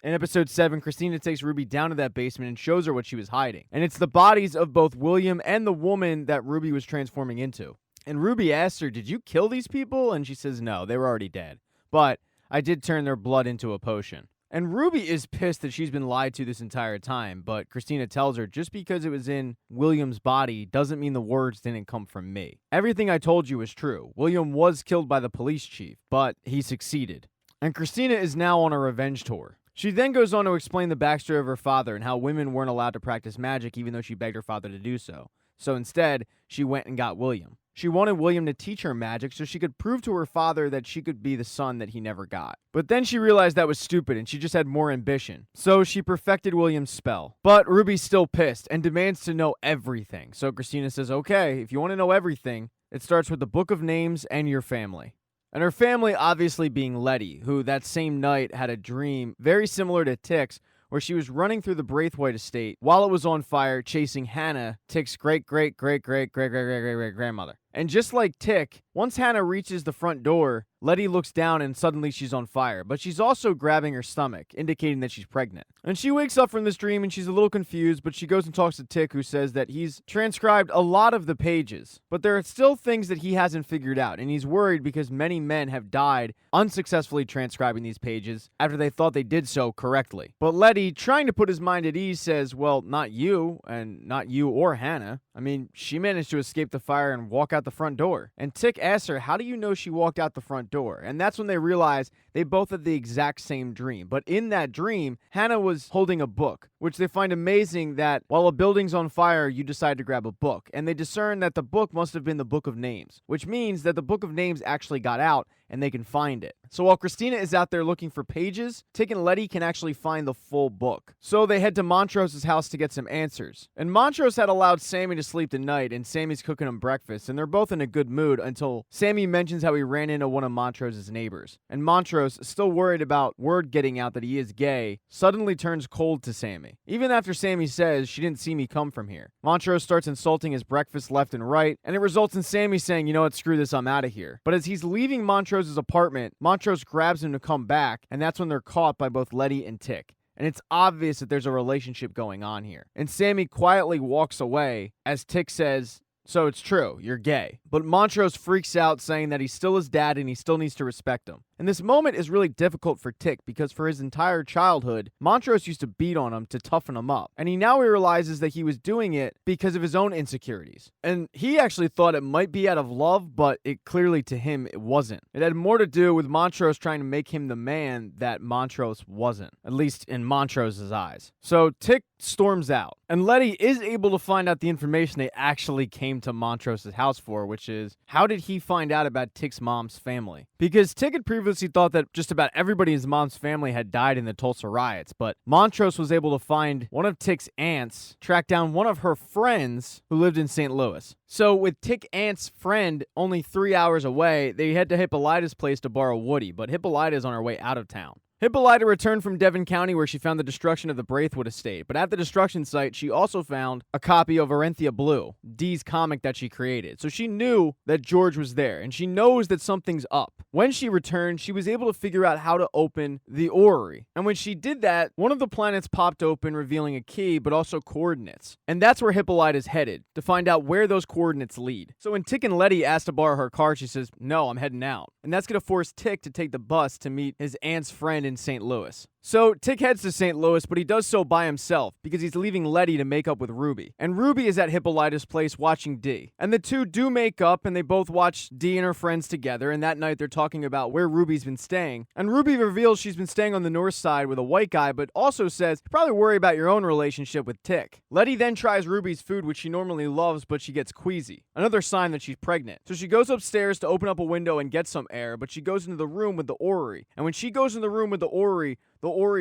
In episode 7, Christina takes Ruby down to that basement and shows her what she was hiding. And it's the bodies of both William and the woman that Ruby was transforming into. And Ruby asks her, "Did you kill these people?" And she says, "No, they were already dead. But I did turn their blood into a potion." And Ruby is pissed that she's been lied to this entire time, but Christina tells her just because it was in William's body doesn't mean the words didn't come from me. Everything I told you is true. William was killed by the police chief, but he succeeded. And Christina is now on a revenge tour. She then goes on to explain the backstory of her father and how women weren't allowed to practice magic even though she begged her father to do so. So instead, she went and got William. She wanted William to teach her magic so she could prove to her father that she could be the son that he never got. But then she realized that was stupid and she just had more ambition. So she perfected William's spell. But Ruby's still pissed and demands to know everything. So Christina says, "Okay, if you want to know everything, it starts with the Book of Names and your family." And her family obviously being Letty, who that same night had a dream very similar to Tick's, where she was running through the Braithwaite estate while it was on fire, chasing Hannah, Tick's great-great-great-great-great-great-great-grandmother. And just like Tick, once Hannah reaches the front door, Letty looks down and suddenly she's on fire, but she's also grabbing her stomach, indicating that she's pregnant. And she wakes up from this dream and she's a little confused, but she goes and talks to Tick, who says that he's transcribed a lot of the pages, but there are still things that he hasn't figured out, and he's worried because many men have died unsuccessfully transcribing these pages after they thought they did so correctly. But Letty, trying to put his mind at ease, says, "Well, not you, and not you or Hannah. I mean, she managed to escape the fire and walk out the front door." And Tick asks her, "How do you know she walked out the front door?" And that's when they realize they both had the exact same dream. But in that dream, Hannah was holding a book, which they find amazing that while a building's on fire, you decide to grab a book. And they discern that the book must have been the Book of Names, which means that the Book of Names actually got out and they can find it. So while Christina is out there looking for pages, Tick and Letty can actually find the full book. So they head to Montrose's house to get some answers. And Montrose had allowed Sammy to sleep the night, and Sammy's cooking him breakfast, and they're both in a good mood until Sammy mentions how he ran into one of Montrose's neighbors. And Montrose, still worried about word getting out that he is gay, suddenly turns cold to Sammy. Even after Sammy says, "She didn't see me come from here." Montrose starts insulting his breakfast left and right, and it results in Sammy saying, "You know what, screw this, I'm out of here." But as he's leaving Montrose's apartment, Montrose grabs him to come back, and that's when they're caught by both Letty and Tick. And it's obvious that there's a relationship going on here. And Sammy quietly walks away as Tick says, "So it's true, you're gay." But Montrose freaks out, saying that he's still his dad and he still needs to respect him. And this moment is really difficult for Tick because for his entire childhood, Montrose used to beat on him to toughen him up. And he now realizes that he was doing it because of his own insecurities. And he actually thought it might be out of love, but it clearly to him it wasn't. It had more to do with Montrose trying to make him the man that Montrose wasn't, at least in Montrose's eyes. So Tick storms out. And Letty is able to find out the information they actually came to Montrose's house for, which is, how did he find out about Tick's mom's family? Because Tick had previously thought that just about everybody in his mom's family had died in the Tulsa riots, but Montrose was able to find one of Tick's aunts, track down one of her friends who lived in St. Louis. So with Tick Aunt's friend only 3 hours away, they head to Hippolyta's place to borrow Woody, but Hippolyta is on her way out of town. Hippolyta returned from Devon County where she found the destruction of the Braithwaite estate, but at the destruction site, she also found a copy of Arenthia Blue, Dee's comic that she created. So she knew that George was there, and she knows that something's up. When she returned, she was able to figure out how to open the orrery. And when she did that, one of the planets popped open, revealing a key, but also coordinates. And that's where Hippolyta's headed, to find out where those coordinates lead. So when Tick and Letty asked to borrow her car, she says, "No, I'm heading out." And that's going to force Tick to take the bus to meet his aunt's friend in St. Louis. So Tick heads to St. Louis, but he does so by himself because he's leaving Letty to make up with Ruby. And Ruby is at Hippolyta's place watching Dee. And the two do make up, and they both watch Dee and her friends together, and that night they're talking about where Ruby's been staying. And Ruby reveals she's been staying on the north side with a white guy, but also says, "You probably worry about your own relationship with Tick." Letty then tries Ruby's food, which she normally loves, but she gets queasy. Another sign that she's pregnant. So she goes upstairs to open up a window and get some air, but she goes into the room with the orrery. And when she goes in the room with the orrery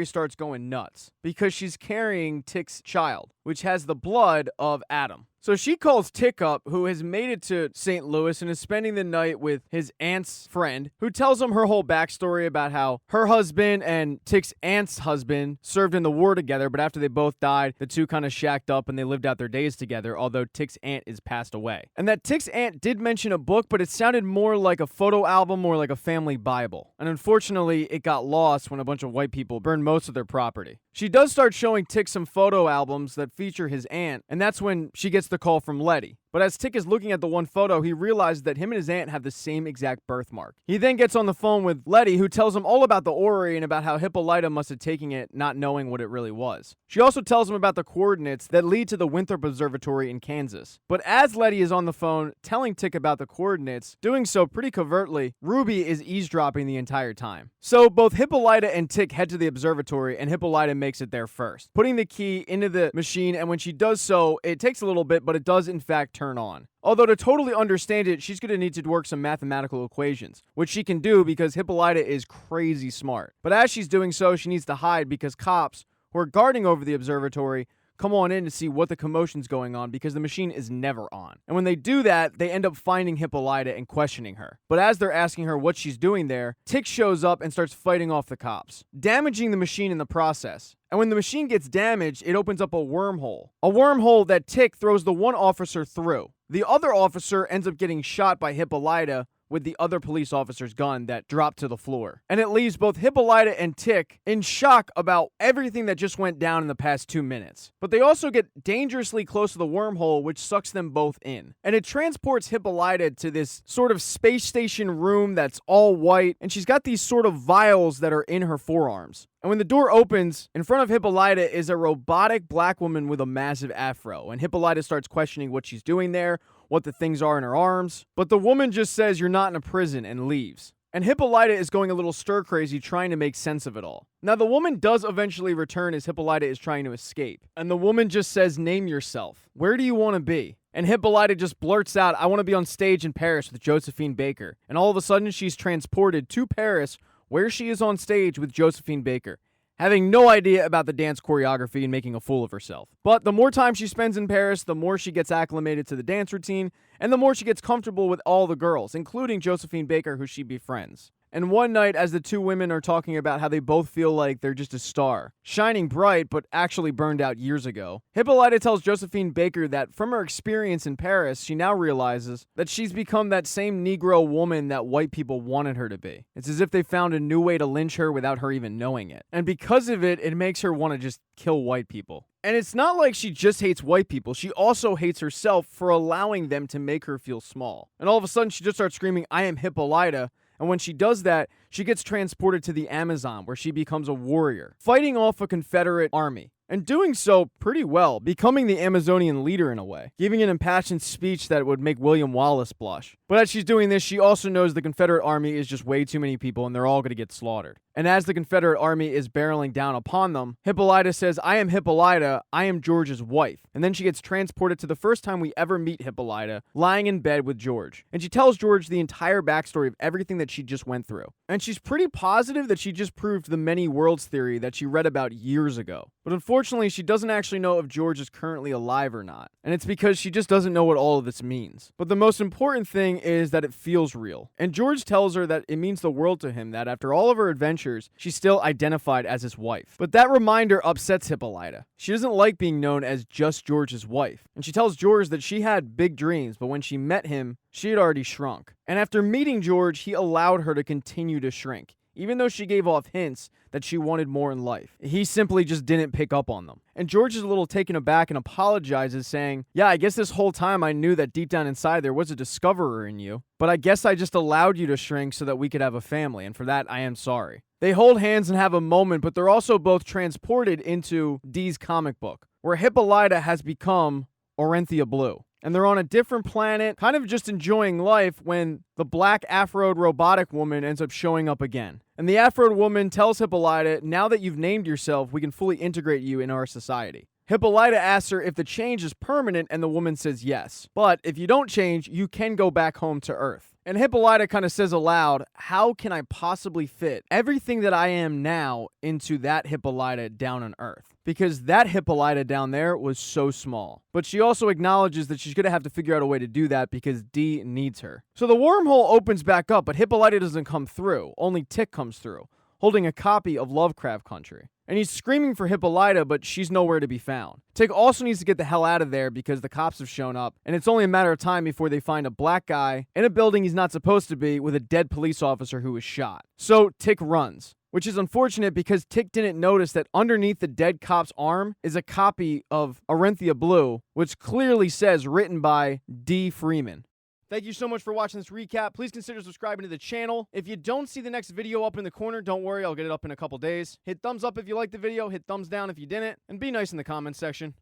starts going nuts because she's carrying Tick's child, which has the blood of Adam. So she calls Tick up, who has made it to St. Louis and is spending the night with his aunt's friend, who tells him her whole backstory about how her husband and Tick's aunt's husband served in the war together, but after they both died, the two kind of shacked up and they lived out their days together, although Tick's aunt is passed away. And that Tick's aunt did mention a book, but it sounded more like a photo album or like a family Bible. And unfortunately, it got lost when a bunch of white people burned most of their property. She does start showing Tick some photo albums that feature his aunt, and that's when she gets the call from Letty. But as Tick is looking at the one photo, he realizes that him and his aunt have the same exact birthmark. He then gets on the phone with Letty, who tells him all about the orrery and about how Hippolyta must have taken it, not knowing what it really was. She also tells him about the coordinates that lead to the Winthrop Observatory in Kansas. But as Letty is on the phone telling Tick about the coordinates, doing so pretty covertly, Ruby is eavesdropping the entire time. So both Hippolyta and Tick head to the observatory, and Hippolyta makes it there first, putting the key into the machine, and when she does so, it takes a little bit, but it does in fact turn on. Although to totally understand it, she's going to need to work some mathematical equations, which she can do because Hippolyta is crazy smart. But as she's doing so, she needs to hide because cops who are guarding over the observatory come on in to see what the commotion's going on because the machine is never on. And when they do that, they end up finding Hippolyta and questioning her. But as they're asking her what she's doing there, Tick shows up and starts fighting off the cops, damaging the machine in the process. And when the machine gets damaged, it opens up a wormhole. A wormhole that Tick throws the one officer through. The other officer ends up getting shot by Hippolyta with the other police officer's gun that dropped to the floor. And it leaves both Hippolyta and Tick in shock about everything that just went down in the past 2 minutes. But they also get dangerously close to the wormhole, which sucks them both in. And it transports Hippolyta to this sort of space station room that's all white, and she's got these sort of vials that are in her forearms. And when the door opens, in front of Hippolyta is a robotic black woman with a massive afro. And Hippolyta starts questioning what she's doing there, what the things are in her arms. But the woman just says, "You're not in a prison," and leaves. And Hippolyta is going a little stir-crazy trying to make sense of it all. Now, the woman does eventually return as Hippolyta is trying to escape. And the woman just says, "Name yourself. Where do you want to be?" And Hippolyta just blurts out, "I want to be on stage in Paris with Josephine Baker." And all of a sudden, she's transported to Paris, where she is on stage with Josephine Baker, having no idea about the dance choreography and making a fool of herself. But the more time she spends in Paris, the more she gets acclimated to the dance routine, and the more she gets comfortable with all the girls, including Josephine Baker, who she befriends. And one night, as the two women are talking about how they both feel like they're just a star, shining bright, but actually burned out years ago, Hippolyta tells Josephine Baker that from her experience in Paris, she now realizes that she's become that same Negro woman that white people wanted her to be. It's as if they found a new way to lynch her without her even knowing it. And because of it, it makes her want to just kill white people. And it's not like she just hates white people. She also hates herself for allowing them to make her feel small. And all of a sudden, she just starts screaming, "I am Hippolyta." And when she does that, she gets transported to the Amazon, where she becomes a warrior, fighting off a Confederate army. And doing so pretty well, becoming the Amazonian leader in a way, giving an impassioned speech that would make William Wallace blush. But as she's doing this, she also knows the Confederate army is just way too many people and they're all going to get slaughtered. And as the Confederate army is barreling down upon them, Hippolyta says, "I am Hippolyta, I am George's wife." And then she gets transported to the first time we ever meet Hippolyta, lying in bed with George. And she tells George the entire backstory of everything that she just went through. And she's pretty positive that she just proved the many worlds theory that she read about years ago. But unfortunately, she doesn't actually know if George is currently alive or not. And it's because she just doesn't know what all of this means. But the most important thing is that it feels real. And George tells her that it means the world to him that after all of her adventures, she's still identified as his wife. But that reminder upsets Hippolyta. She doesn't like being known as just George's wife. And she tells George that she had big dreams, but when she met him, she had already shrunk. And after meeting George, he allowed her to continue to shrink, even though she gave off hints that she wanted more in life. He simply just didn't pick up on them. And George is a little taken aback and apologizes, saying, "Yeah, I guess this whole time I knew that deep down inside there was a discoverer in you, but I guess I just allowed you to shrink so that we could have a family, and for that I am sorry." They hold hands and have a moment, but they're also both transported into Dee's comic book, where Hippolyta has become Orenthia Blue. And they're on a different planet, kind of just enjoying life, when the black afroed robotic woman ends up showing up again. And the afroed woman tells Hippolyta, "Now that you've named yourself, we can fully integrate you in our society." Hippolyta asks her if the change is permanent, and the woman says yes. But if you don't change, you can go back home to Earth. And Hippolyta kind of says aloud, how can I possibly fit everything that I am now into that Hippolyta down on Earth? Because that Hippolyta down there was so small. But she also acknowledges that she's going to have to figure out a way to do that because Dee needs her. So the wormhole opens back up, but Hippolyta doesn't come through. Only Tick comes through, holding a copy of Lovecraft Country. And he's screaming for Hippolyta, but she's nowhere to be found. Tick also needs to get the hell out of there because the cops have shown up, and it's only a matter of time before they find a black guy in a building he's not supposed to be with a dead police officer who was shot. So Tick runs, which is unfortunate because Tick didn't notice that underneath the dead cop's arm is a copy of Arinthia Blue, which clearly says written by D. Freeman. Thank you so much for watching this recap. Please consider subscribing to the channel. If you don't see the next video up in the corner, don't worry, I'll get it up in a couple days. Hit thumbs up if you liked the video, hit thumbs down if you didn't, and be nice in the comments section.